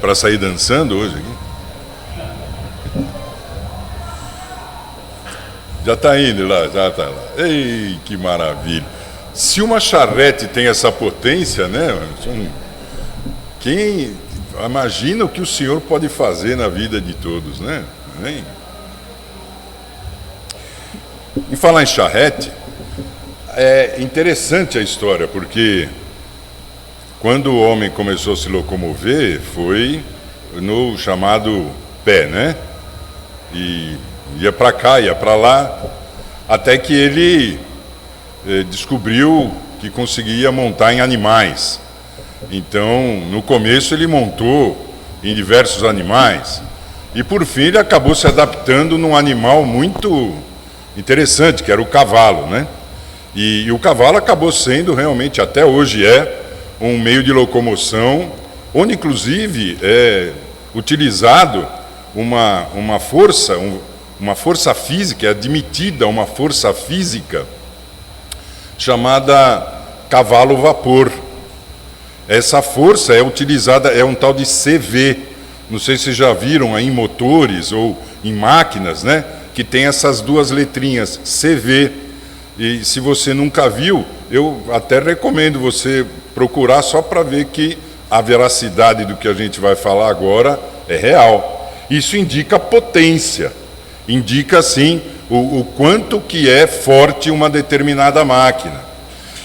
para sair dançando hoje aqui. Já está indo lá, já está lá. Ei, que maravilha. Se uma charrete tem essa potência, né? Quem imagina o que o Senhor pode fazer na vida de todos, né? Em falar em charrete, é interessante a história, porque quando o homem começou a se locomover, foi no chamado pé, né? E ia para cá, ia para lá, até que ele descobriu que conseguia montar em animais. Então, no começo ele montou em diversos animais e por fim ele acabou se adaptando num animal muito interessante, que era o cavalo, né? E o cavalo acabou sendo realmente, até hoje um meio de locomoção, onde inclusive é utilizado uma força física, é admitida uma força física chamada cavalo-vapor. Essa força é utilizada, é um tal de CV. Não sei se vocês já viram aí em motores ou em máquinas, né? Que tem essas duas letrinhas, CV. E se você nunca viu, eu até recomendo você procurar só para ver que a veracidade do que a gente vai falar agora é real. Isso indica potência, indica sim o quanto que é forte uma determinada máquina.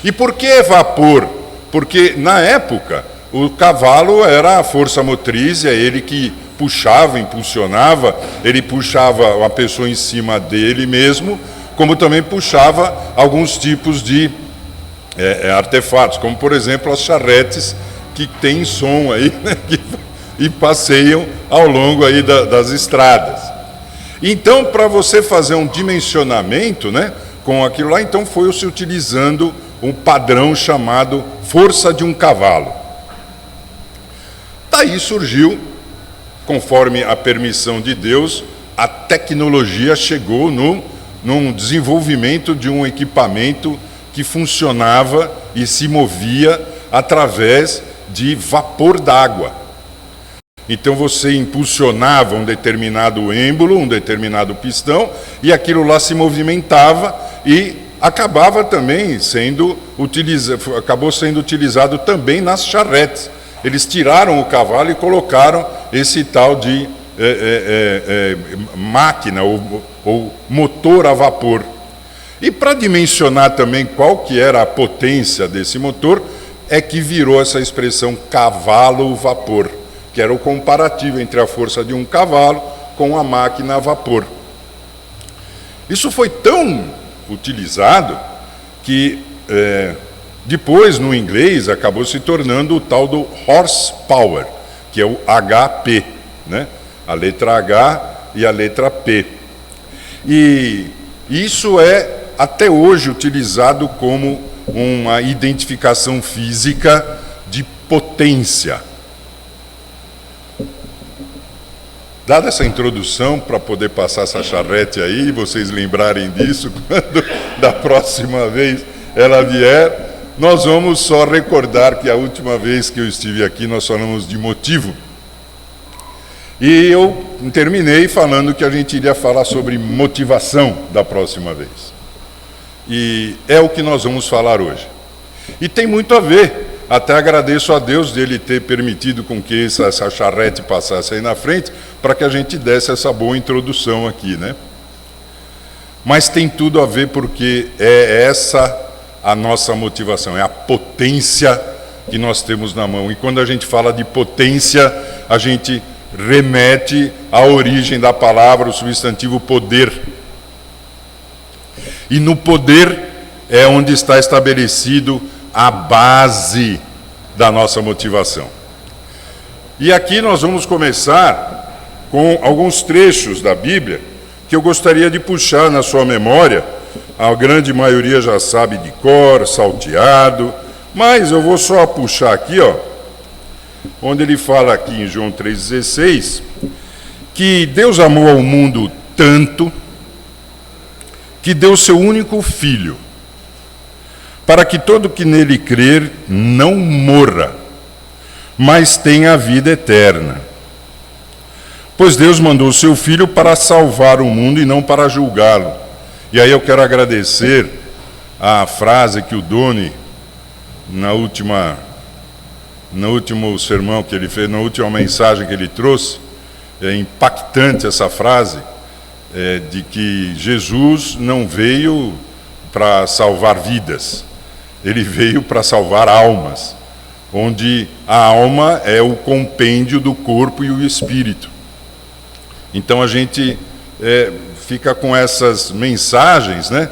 E por que vapor? Porque na época o cavalo era a força motriz, é ele que puxava, impulsionava, ele puxava a pessoa em cima dele mesmo, como também puxava alguns tipos de artefatos, como por exemplo as charretes que têm som aí, né, e passeiam ao longo aí das estradas. Então, para você fazer um dimensionamento, né, com aquilo lá, então foi-se utilizando um padrão chamado força de um cavalo. Daí surgiu, conforme a permissão de Deus, a tecnologia chegou num desenvolvimento de um equipamento que funcionava e se movia através de vapor d'água. Então você impulsionava um determinado êmbolo, um determinado pistão, e aquilo lá se movimentava e acabava também acabou sendo utilizado também nas charretes. Eles tiraram o cavalo e colocaram esse tal de máquina ou motor a vapor. E para dimensionar também qual que era a potência desse motor, é que virou essa expressão cavalo-vapor, que era o comparativo entre a força de um cavalo com a máquina a vapor. Isso foi tão utilizado que depois no inglês acabou se tornando o tal do horsepower, que é o HP, né? A letra H e a letra P. E isso é até hoje utilizado como uma identificação física de potência. Dada essa introdução, para poder passar essa charrete aí, e vocês lembrarem disso, quando da próxima vez ela vier, nós vamos só recordar que a última vez que eu estive aqui, nós falamos de motivo. E eu terminei falando que a gente iria falar sobre motivação da próxima vez. E é o que nós vamos falar hoje. E tem muito a ver. Até agradeço a Deus dele ter permitido com que essa charrete passasse aí na frente, para que a gente desse essa boa introdução aqui, né? Mas tem tudo a ver, porque é essa a nossa motivação, é a potência que nós temos na mão. E quando a gente fala de potência, a gente remete à origem da palavra, o substantivo poder. E no poder é onde está estabelecido a base da nossa motivação. E aqui nós vamos começar com alguns trechos da Bíblia que eu gostaria de puxar na sua memória. A grande maioria já sabe de cor, salteado, mas eu vou só puxar aqui, onde ele fala aqui em João 3,16, que Deus amou ao mundo tanto que deu seu único filho, para que todo que nele crer não morra, mas têm a vida eterna. Pois Deus mandou o seu Filho para salvar o mundo e não para julgá-lo. E aí eu quero agradecer a frase que o Doni, no último sermão que ele fez, na última mensagem que ele trouxe, é impactante essa frase, de que Jesus não veio para salvar vidas, ele veio para salvar almas, onde a alma é o compêndio do corpo e o espírito. Então a gente fica com essas mensagens, né?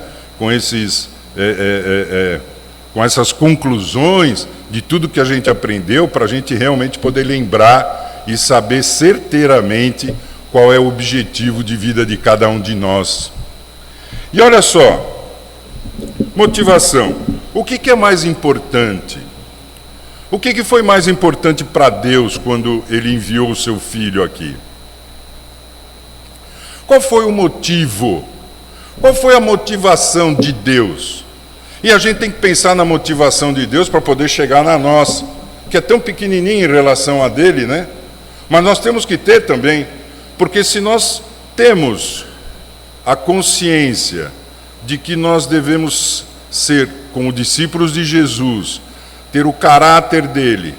Com essas conclusões de tudo que a gente aprendeu, para a gente realmente poder lembrar e saber certeiramente qual é o objetivo de vida de cada um de nós. E olha só, motivação. O que é mais importante? O que foi mais importante para Deus quando Ele enviou o seu Filho aqui? Qual foi o motivo? Qual foi a motivação de Deus? E a gente tem que pensar na motivação de Deus para poder chegar na nossa, que é tão pequenininha em relação a dele, né? Mas nós temos que ter também, porque se nós temos a consciência de que nós devemos ser como discípulos de Jesus, ter o caráter dele,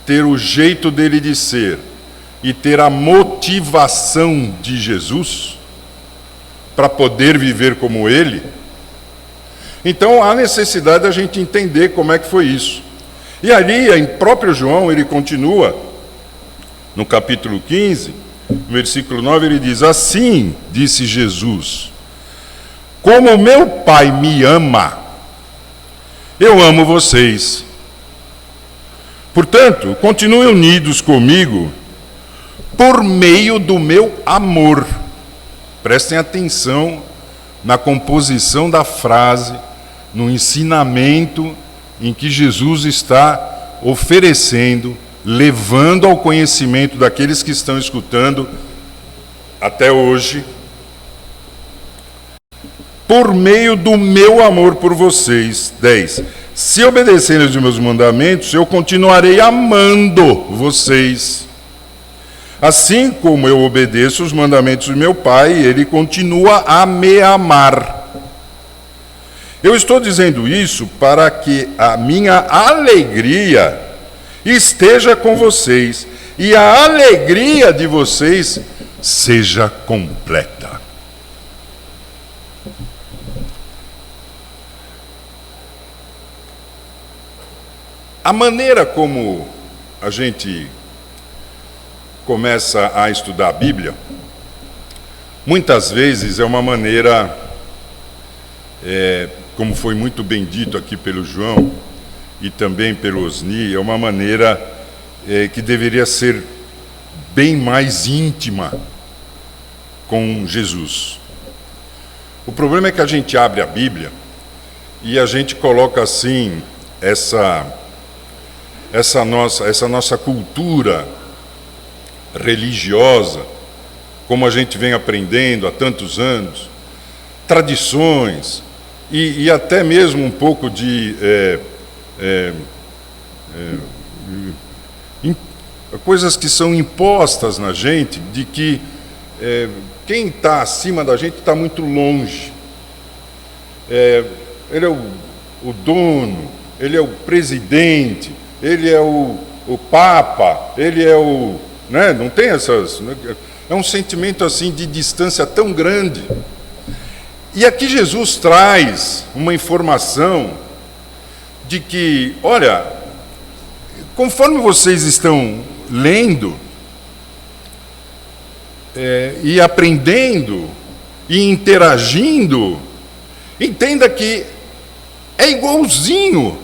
ter o jeito dele de ser e ter a motivação de Jesus para poder viver como ele, então há necessidade da gente entender como é que foi isso. E ali, em próprio João, ele continua, no capítulo 15, no versículo 9, ele diz: assim disse Jesus, como meu Pai me ama, eu amo vocês. Portanto, continuem unidos comigo por meio do meu amor. Prestem atenção na composição da frase, no ensinamento em que Jesus está oferecendo, levando ao conhecimento daqueles que estão escutando até hoje, por meio do meu amor por vocês. 10. Se obedecerem os meus mandamentos, eu continuarei amando vocês. Assim como eu obedeço os mandamentos do meu Pai, ele continua a me amar. Eu estou dizendo isso para que a minha alegria esteja com vocês e a alegria de vocês seja completa. A maneira como a gente começa a estudar a Bíblia, muitas vezes é uma maneira, como foi muito bem dito aqui pelo João e também pelo Osni, é uma maneira que deveria ser bem mais íntima com Jesus. O problema é que a gente abre a Bíblia e a gente coloca assim essa nossa cultura religiosa, como a gente vem aprendendo há tantos anos, tradições e até mesmo um pouco de coisas que são impostas na gente, de que quem está acima da gente está muito longe. Ele é o dono, ele é o presidente, ele é o papa, ele é o... Né? Não tem essas... É um sentimento assim de distância tão grande. E aqui Jesus traz uma informação de que, olha, conforme vocês estão lendo e aprendendo e interagindo, entenda que é igualzinho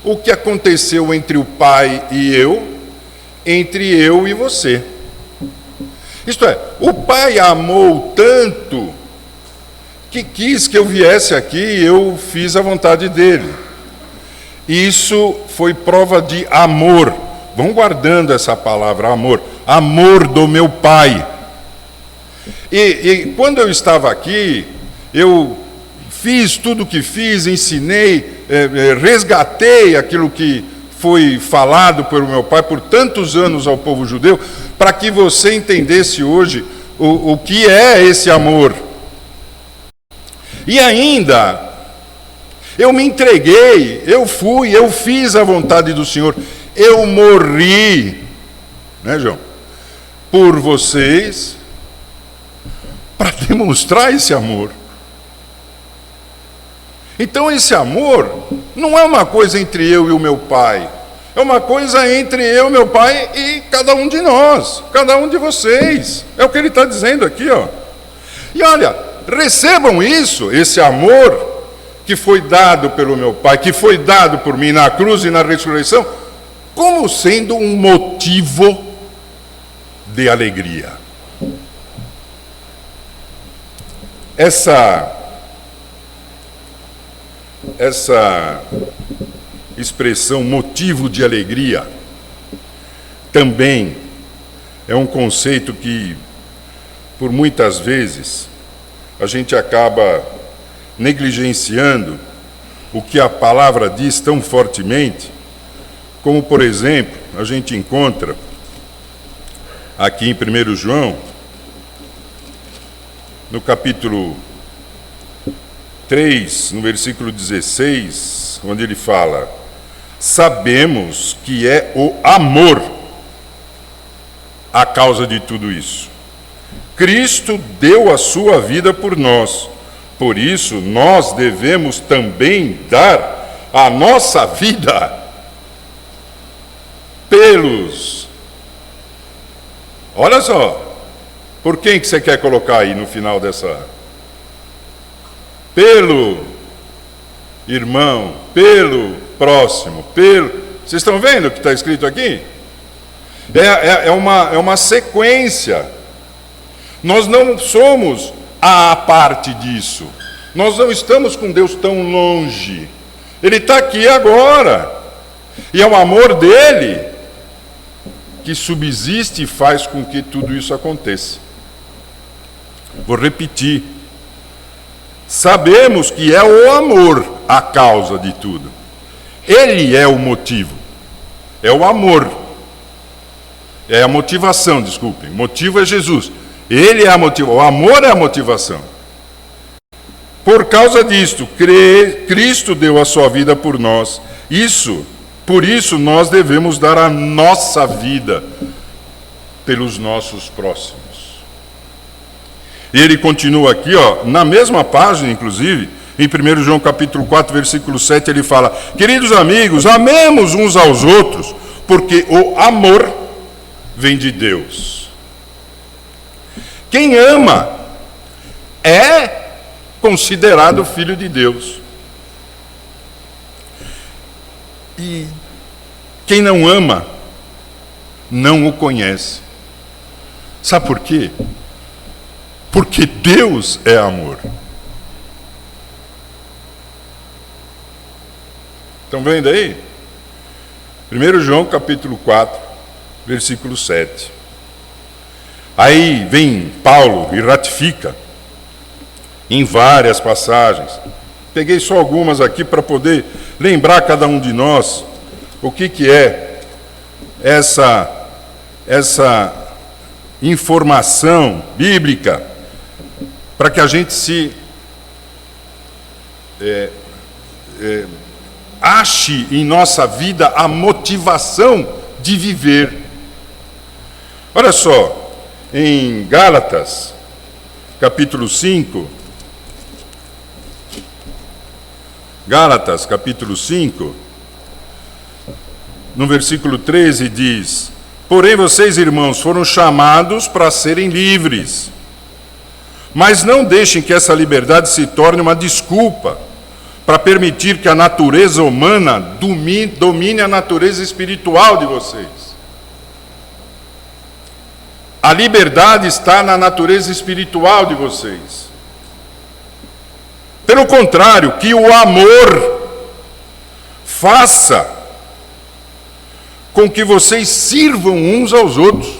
o que aconteceu entre o Pai e eu, entre eu e você. Isto é, o Pai amou tanto que quis que eu viesse aqui e eu fiz a vontade dele. Isso foi prova de amor. Vão guardando essa palavra, amor. Amor do meu Pai. E quando eu estava aqui, eu fiz tudo o que fiz, ensinei, resgatei aquilo que foi falado pelo meu pai por tantos anos ao povo judeu, para que você entendesse hoje o que é esse amor. E ainda, eu me entreguei, eu fiz a vontade do Senhor, eu morri, né, João? Por vocês, para demonstrar esse amor. Então esse amor não é uma coisa entre eu e o meu pai, é uma coisa entre eu, meu pai e cada um de nós, cada um de vocês. É o que ele está dizendo aqui, ó. E olha, recebam isso, esse amor que foi dado pelo meu pai, que foi dado por mim na cruz e na ressurreição, como sendo um motivo de alegria. Essa expressão motivo de alegria também é um conceito que, por muitas vezes, a gente acaba negligenciando o que a palavra diz tão fortemente, como, por exemplo, a gente encontra aqui em 1 João, no capítulo 3, no versículo 16, onde ele fala: sabemos que é o amor a causa de tudo isso. Cristo deu a sua vida por nós, por isso nós devemos também dar a nossa vida pelos... Olha só, por quem que você quer colocar aí no final dessa... Pelo irmão, pelo próximo, pelo... Vocês estão vendo o que está escrito aqui? É uma sequência. Nós não somos a parte disso. Nós não estamos com Deus tão longe. Ele está aqui agora. E é o amor dele que subsiste e faz com que tudo isso aconteça. Vou repetir. Sabemos que é o amor a causa de tudo. Ele é o motivo. É o amor. É a motivação, desculpem. O motivo é Jesus. Ele é a motivação. O amor é a motivação. Por causa disto, Cristo deu a sua vida por nós. Por isso nós devemos dar a nossa vida pelos nossos próximos. E ele continua aqui, ó, na mesma página, inclusive, em 1 João capítulo 4, versículo 7, ele fala: queridos amigos, amemos uns aos outros, porque o amor vem de Deus. Quem ama é considerado filho de Deus. E quem não ama, não o conhece. Sabe por quê? Porque Deus é amor. Estão vendo aí? 1 João capítulo 4, versículo 7. Aí vem Paulo e ratifica em várias passagens. Peguei só algumas aqui para poder lembrar cada um de nós o que é essa informação bíblica, para que a gente se ache em nossa vida a motivação de viver. Olha só, em Gálatas, capítulo 5, Gálatas, capítulo 5, no versículo 13 diz: porém vocês, irmãos, foram chamados para serem livres. Mas não deixem que essa liberdade se torne uma desculpa para permitir que a natureza humana domine a natureza espiritual de vocês. A liberdade está na natureza espiritual de vocês. Pelo contrário, que o amor faça com que vocês sirvam uns aos outros.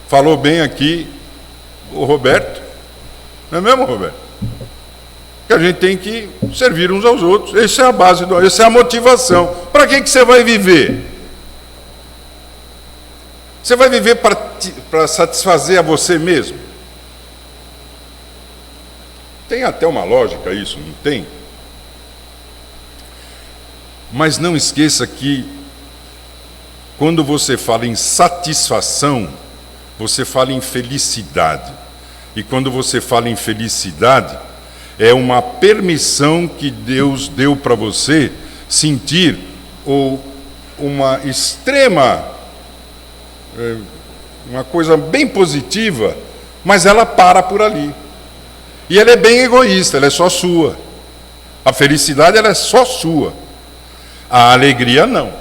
Falou bem aqui o Roberto. Não é mesmo, Roberto? que a gente tem que servir uns aos outros. Essa é a base, essa é a motivação. Para que você vai viver? Você vai viver para satisfazer a você mesmo? Tem até uma lógica isso, não tem? Mas não esqueça que, quando você fala em satisfação, você fala em felicidade. E quando você fala em felicidade, é uma permissão que Deus deu para você sentir uma extrema, uma coisa bem positiva, mas ela para por ali. E ela é bem egoísta, ela é só sua. A felicidade, ela é só sua. A alegria, não.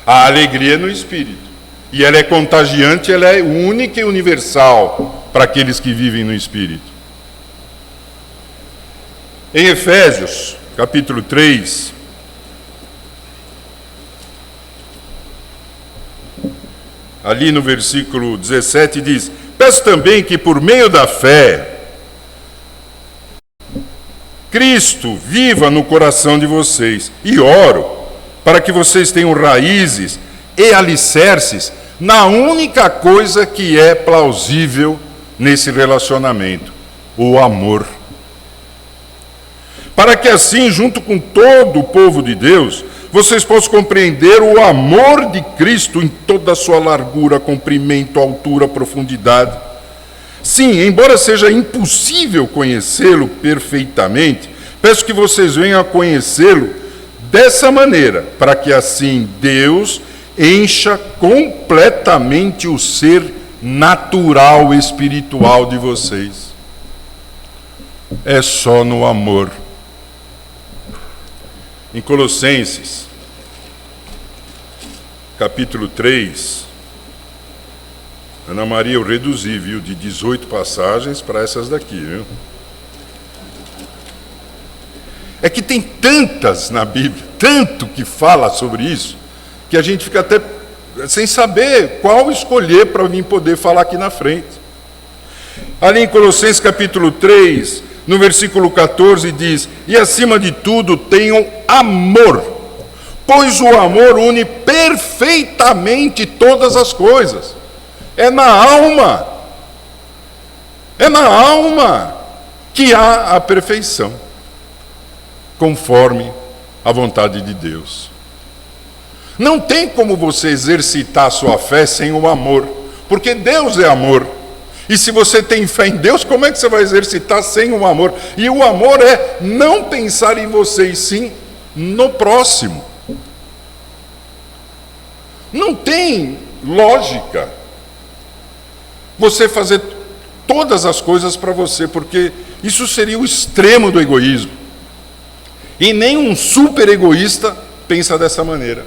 A alegria é no Espírito. E ela é contagiante, ela é única e universal para aqueles que vivem no Espírito. Em Efésios, capítulo 3, ali no versículo 17 diz: peço também que por meio da fé, Cristo viva no coração de vocês, e oro para que vocês tenham raízes e alicerces na única coisa que é plausível nesse relacionamento, o amor. Para que assim, junto com todo o povo de Deus, vocês possam compreender o amor de Cristo em toda a sua largura, comprimento, altura, profundidade. Sim, embora seja impossível conhecê-lo perfeitamente, peço que vocês venham a conhecê-lo dessa maneira, para que assim Deus encha completamente o ser natural espiritual de vocês. É só no amor. Em Colossenses, capítulo 3, Ana Maria, eu reduzi, viu, de 18 passagens para essas daqui, viu? É que tem tantas na Bíblia, tanto que fala sobre isso, que a gente fica até sem saber qual escolher para mim poder falar aqui na frente. Ali em Colossenses capítulo 3, no versículo 14 diz: e acima de tudo tenham amor, pois o amor une perfeitamente todas as coisas. É na alma que há a perfeição, conforme a vontade de Deus. Não tem como você exercitar a sua fé sem o amor, porque Deus é amor. E se você tem fé em Deus, como é que você vai exercitar sem o amor? E o amor é não pensar em você, e sim no próximo. Não tem lógica você fazer todas as coisas para você, porque isso seria o extremo do egoísmo. E nem um super egoísta pensa dessa maneira.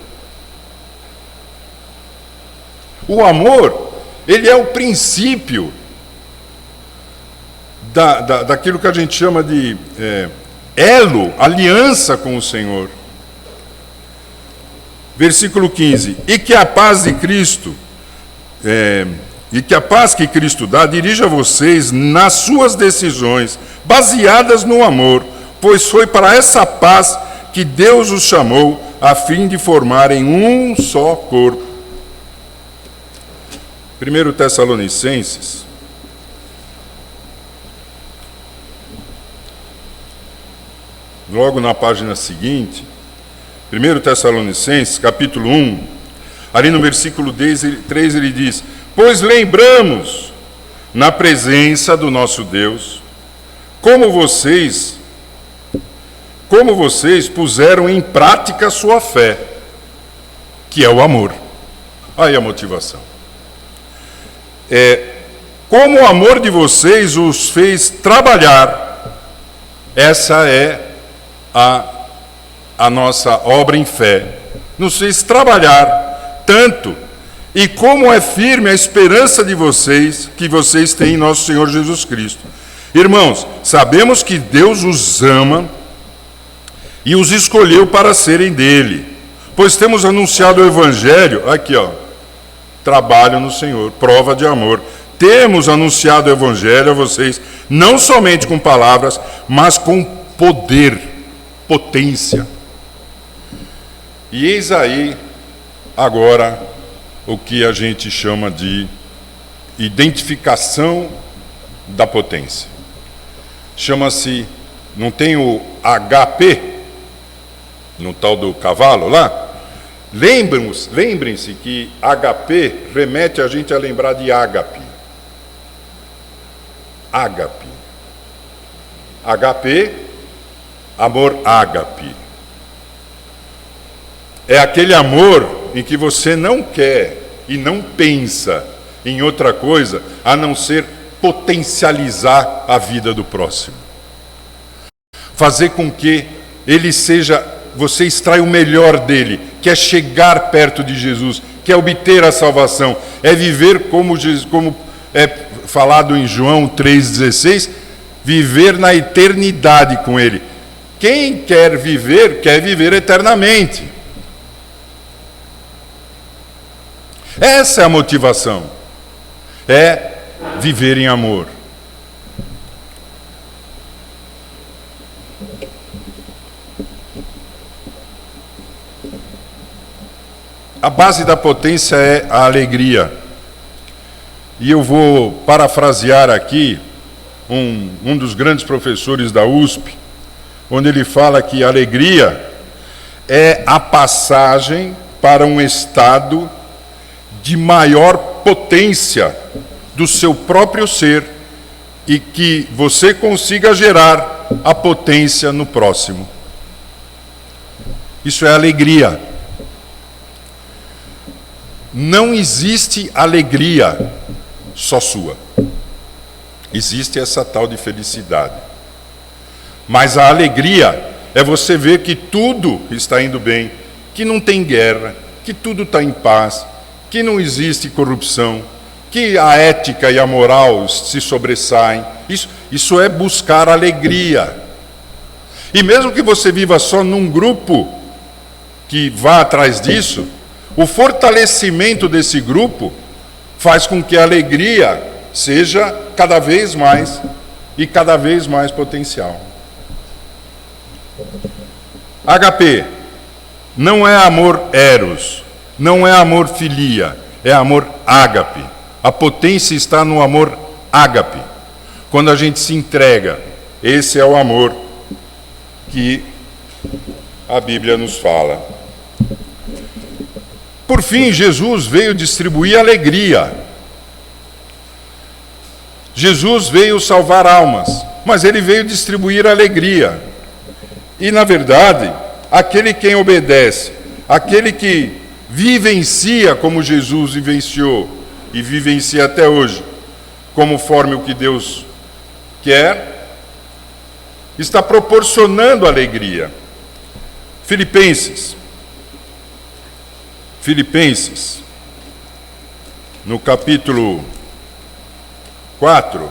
O amor, ele é o princípio daquilo que a gente chama de elo, aliança com o Senhor. Versículo 15: e que a paz de Cristo, e que a paz que Cristo dá, dirija vocês nas suas decisões, baseadas no amor, pois foi para essa paz que Deus os chamou, a fim de formarem um só corpo. 1 Tessalonicenses, logo na página seguinte, 1 Tessalonicenses, capítulo 1, ali no versículo 3 ele diz: pois lembramos na presença do nosso Deus, como vocês puseram em prática a sua fé, que é o amor. Aí a motivação. Como o amor de vocês os fez trabalhar, essa é a nossa obra em fé. Nos fez trabalhar tanto, e como é firme a esperança de vocês, que vocês têm em nosso Senhor Jesus Cristo. Irmãos, sabemos que Deus os ama e os escolheu para serem dele, pois temos anunciado o Evangelho, aqui ó, trabalho no Senhor, prova de amor. temos anunciado o Evangelho a vocês, não somente com palavras, mas com poder, potência. E eis aí, agora, o que a gente chama de identificação da potência. Chama-se, não tem o HP, no tal do cavalo lá? Lembrem-se que HP remete a gente a lembrar de ágape. Ágape. HP, amor ágape. É aquele amor em que você não quer e não pensa em outra coisa a não ser potencializar a vida do próximo. Fazer com que ele seja, você extrai o melhor dele, que é chegar perto de Jesus, que é obter a salvação, é viver como é falado em João 3,16, viver na eternidade com ele. Quem quer viver eternamente. Essa é a motivação, é viver em amor. A base da potência é a alegria. E eu vou parafrasear aqui um dos grandes professores da USP, onde ele fala que a alegria é a passagem para um estado de maior potência do seu próprio ser e que você consiga gerar a potência no próximo. Isso é alegria. Não existe alegria só sua. Existe essa tal de felicidade. Mas a alegria é você ver que tudo está indo bem, que não tem guerra, que tudo está em paz, que não existe corrupção, que a ética e a moral se sobressaem. Isso é buscar alegria. E mesmo que você viva só num grupo que vá atrás disso, o fortalecimento desse grupo faz com que a alegria seja cada vez mais e cada vez mais potencial. HP não é amor eros, não é amor filia, é amor ágape. A potência está no amor ágape. Quando a gente se entrega, esse é o amor que a Bíblia nos fala. Por fim, Jesus veio distribuir alegria. Jesus veio salvar almas, mas ele veio distribuir alegria. E, na verdade, aquele quem obedece, aquele que vivencia como Jesus vivenciou e vivencia até hoje, conforme o que Deus quer, está proporcionando alegria. Filipenses, no capítulo 4,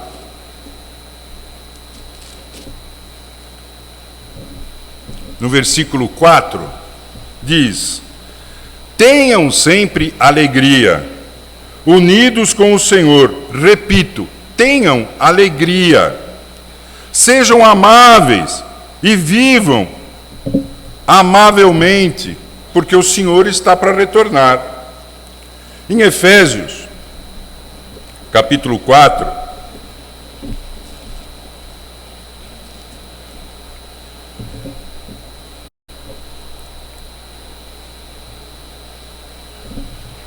no versículo 4, diz: tenham sempre alegria, unidos com o Senhor. Repito, tenham alegria, sejam amáveis e vivam amavelmente, porque o Senhor está para retornar. Em Efésios, capítulo 4,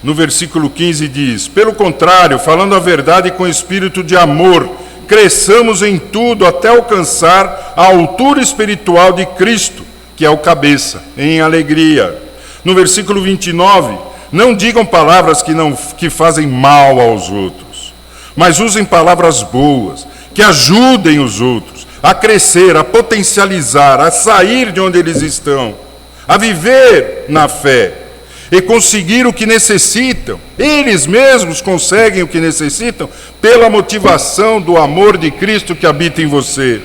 no versículo 15 diz: pelo contrário, falando a verdade com espírito de amor, cresçamos em tudo até alcançar a altura espiritual de Cristo, que é o cabeça, em alegria. No versículo 29, não digam palavras que fazem mal aos outros, mas usem palavras boas, que ajudem os outros a crescer, a potencializar, a sair de onde eles estão, a viver na fé e conseguir o que necessitam. Eles mesmos conseguem o que necessitam pela motivação do amor de Cristo que habita em você,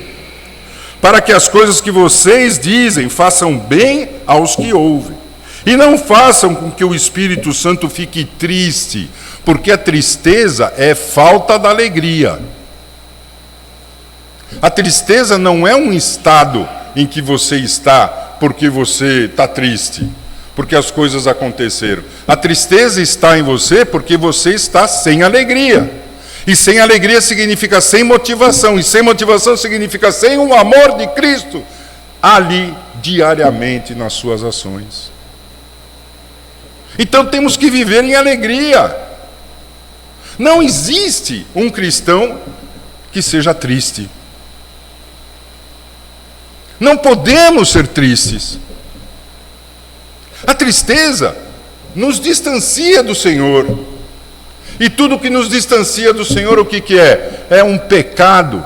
para que as coisas que vocês dizem façam bem aos que ouvem. E não façam com que o Espírito Santo fique triste, porque a tristeza é falta da alegria. A tristeza não é um estado em que você está porque você está triste, porque as coisas aconteceram. A tristeza está em você porque você está sem alegria. E sem alegria significa sem motivação. E sem motivação significa sem o amor de Cristo ali diariamente nas suas ações. Então temos que viver em alegria. Não existe um cristão que seja triste. Não podemos ser tristes. A tristeza nos distancia do Senhor. E tudo que nos distancia do Senhor, o que é? É um pecado.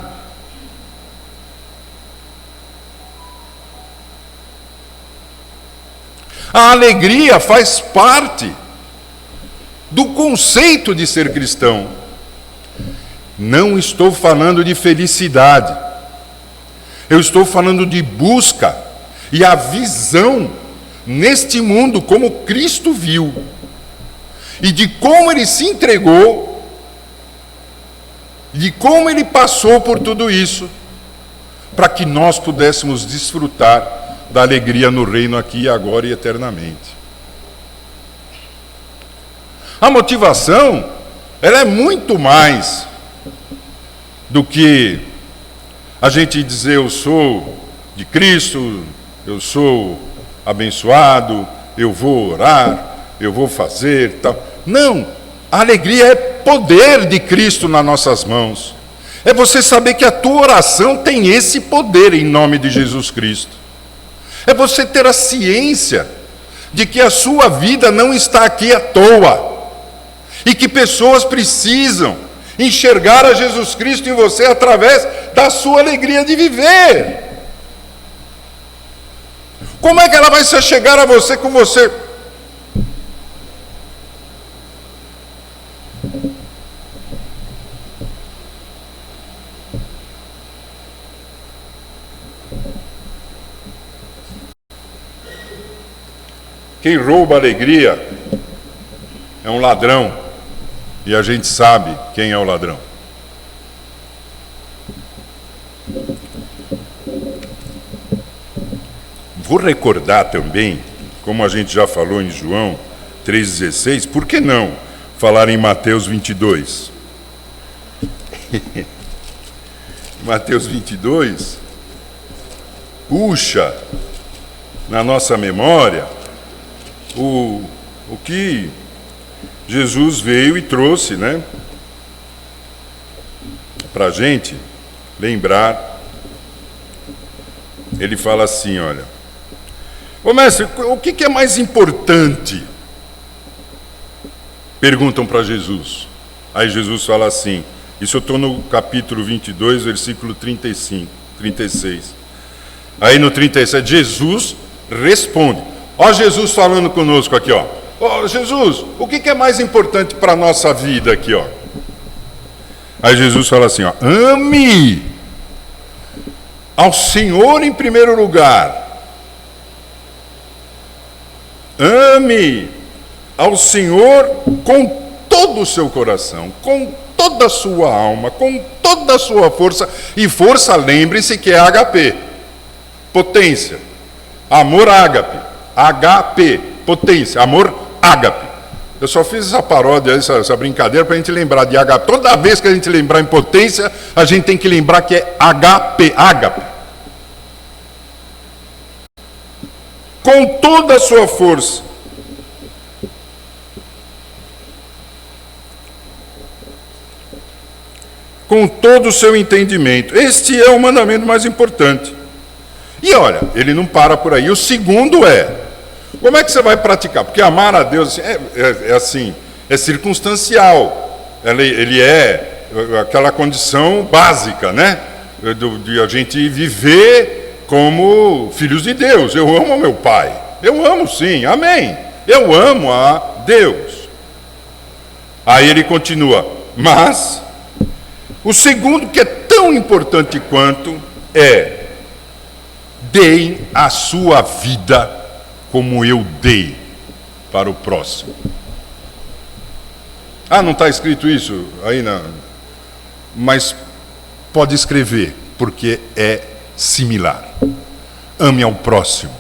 A alegria faz parte do conceito de ser cristão. Não estou falando de felicidade. Eu estou falando de busca e a visão neste mundo como Cristo viu. E de como Ele se entregou, de como Ele passou por tudo isso, para que nós pudéssemos desfrutar da alegria no reino aqui, agora e eternamente. A motivação, ela é muito mais do que a gente dizer eu sou de Cristo, eu sou abençoado, eu vou orar, eu vou fazer, tal. Não, a alegria é poder de Cristo nas nossas mãos. É você saber que a tua oração tem esse poder em nome de Jesus Cristo. É você ter a ciência de que a sua vida não está aqui à toa. E que pessoas precisam enxergar a Jesus Cristo em você através da sua alegria de viver. Como é que ela vai se chegar a você com você? Quem rouba a alegria é um ladrão, e a gente sabe quem é o ladrão. Vou recordar também, como a gente já falou em João 3,16, por que não falar em Mateus 22? Mateus 22 puxa na nossa memória o que Jesus veio e trouxe, né, para a gente lembrar. Ele fala assim, olha, ô mestre, o que é mais importante? Perguntam para Jesus. Aí Jesus fala assim, isso eu estou no capítulo 22, versículo 35, 36. Aí no 37, Jesus responde. Ó Jesus falando conosco aqui, ó. Ó Jesus, o que é mais importante para a nossa vida aqui, ó? Aí Jesus fala assim, ó, ame ao Senhor em primeiro lugar. Ame ao Senhor com todo o seu coração, com toda a sua alma, com toda a sua força. E força, lembre-se que é HP, potência. Amor ágape. HP, potência, amor ágape. Eu só fiz essa paródia, essa brincadeira para a gente lembrar de HP. Toda vez que a gente lembrar em potência, a gente tem que lembrar que é HP, ágape. Com toda a sua força. Com todo o seu entendimento. Este é o mandamento mais importante. E olha, ele não para por aí. O segundo é, como é que você vai praticar? Porque amar a Deus é assim, é circunstancial. Ele é aquela condição básica, né? De a gente viver como filhos de Deus. Eu amo meu pai. Eu amo sim, amém. Eu amo a Deus. Aí ele continua, mas o segundo, que é tão importante quanto, é deem a sua vida como eu dei para o próximo. Ah, não está escrito isso aí na... Mas pode escrever, porque é similar. Ame ao próximo.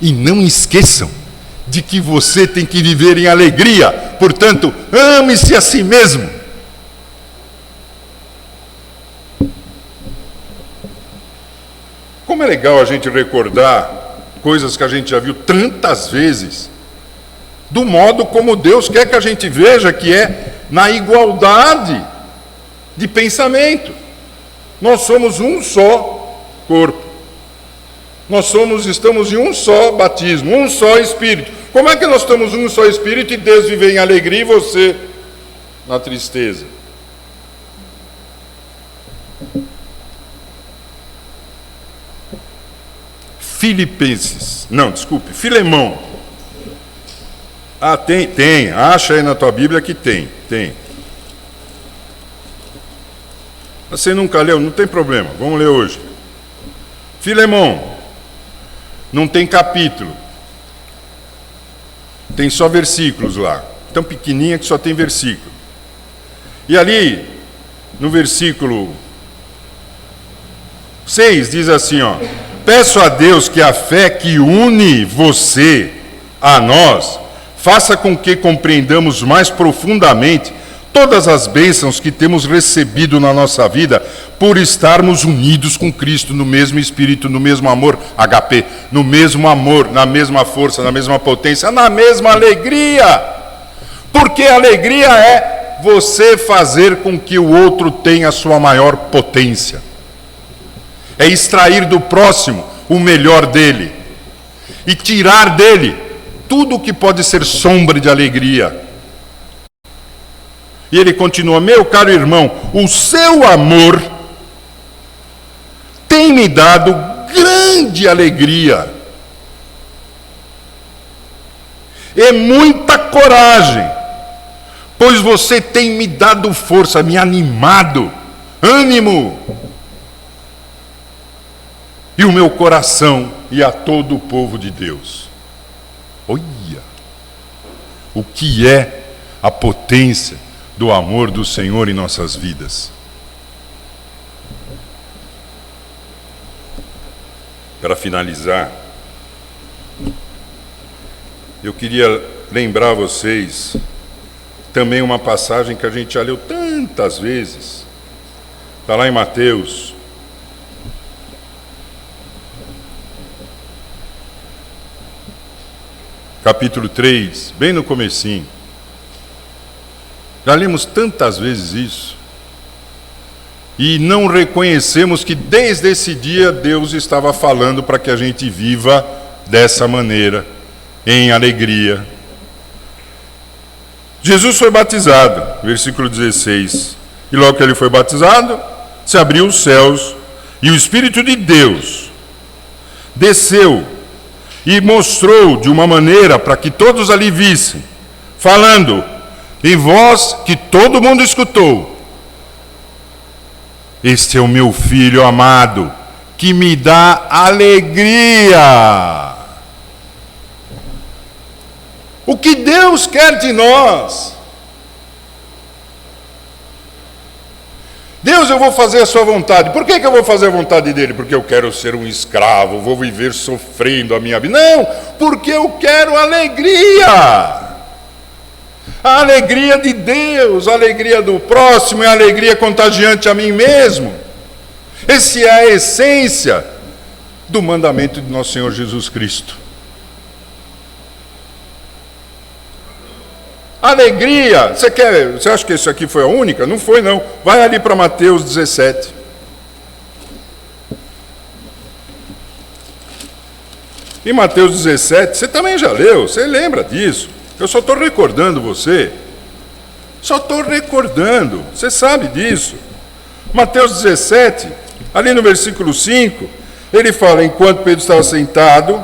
E não esqueçam de que você tem que viver em alegria. Portanto, ame-se a si mesmo. Como é legal a gente recordar coisas que a gente já viu tantas vezes, do modo como Deus quer que a gente veja, que é na igualdade de pensamento. Nós somos um só corpo. Nós estamos em um só batismo, um só Espírito. Como é que nós estamos um só Espírito e Deus vive em alegria e você na tristeza? Filemão. Ah, tem. Acha aí na tua Bíblia que tem. Você nunca leu? Não tem problema, vamos ler hoje. Filemão, não tem capítulo. Tem só versículos lá. Tão pequenininha que só tem versículo. E ali, no versículo 6, diz assim, ó: peço a Deus que a fé que une você a nós faça com que compreendamos mais profundamente todas as bênçãos que temos recebido na nossa vida por estarmos unidos com Cristo no mesmo Espírito, no mesmo amor, HP, no mesmo amor, na mesma força, na mesma potência, na mesma alegria. Porque a alegria é você fazer com que o outro tenha a sua maior potência. É extrair do próximo o melhor dele e tirar dele tudo o que pode ser sombra de alegria. E ele continua: meu caro irmão, o seu amor tem me dado grande alegria e muita coragem, pois você tem me dado força, me animado, ânimo. E o meu coração e a todo o povo de Deus. Olha o que é a potência do amor do Senhor em nossas vidas. Para finalizar, eu queria lembrar a vocês também uma passagem que a gente já leu tantas vezes. Está lá em Mateus. Capítulo 3, bem no comecinho. Já lemos tantas vezes isso. E não reconhecemos que desde esse dia Deus estava falando para que a gente viva dessa maneira, em alegria. Jesus foi batizado, versículo 16. E logo que ele foi batizado, se abriu os céus e o Espírito de Deus desceu e mostrou de uma maneira para que todos ali vissem, falando em voz que todo mundo escutou: este é o meu filho amado, que me dá alegria. O que Deus quer de nós? Deus, eu vou fazer a sua vontade. Por que eu vou fazer a vontade dele? Porque eu quero ser um escravo, vou viver sofrendo a minha vida. Não, porque eu quero alegria. A alegria de Deus, a alegria do próximo, é a alegria contagiante a mim mesmo. Essa é a essência do mandamento de nosso Senhor Jesus Cristo. Alegria, você acha que isso aqui foi a única? Não foi, não. Vai ali para Mateus 17. Em Mateus 17, você também já leu, você lembra disso. Eu só estou recordando você. Você sabe disso. Mateus 17, ali no versículo 5, ele fala: enquanto Pedro estava sentado,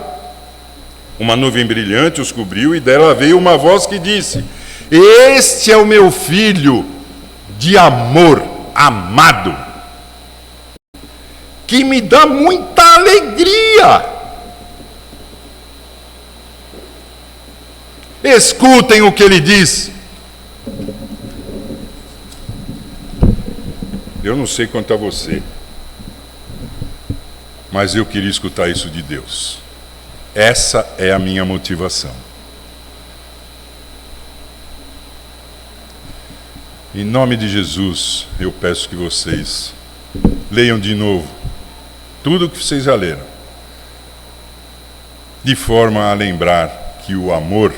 uma nuvem brilhante os cobriu e dela veio uma voz que disse: este é o meu filho de amor amado, que me dá muita alegria. Escutem o que ele diz. Eu não sei quanto a você, mas eu queria escutar isso de Deus. Essa é a minha motivação. Em nome de Jesus, eu peço que vocês leiam de novo tudo o que vocês já leram, de forma a lembrar que o amor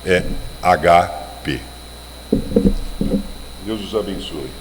é HP. Deus os abençoe.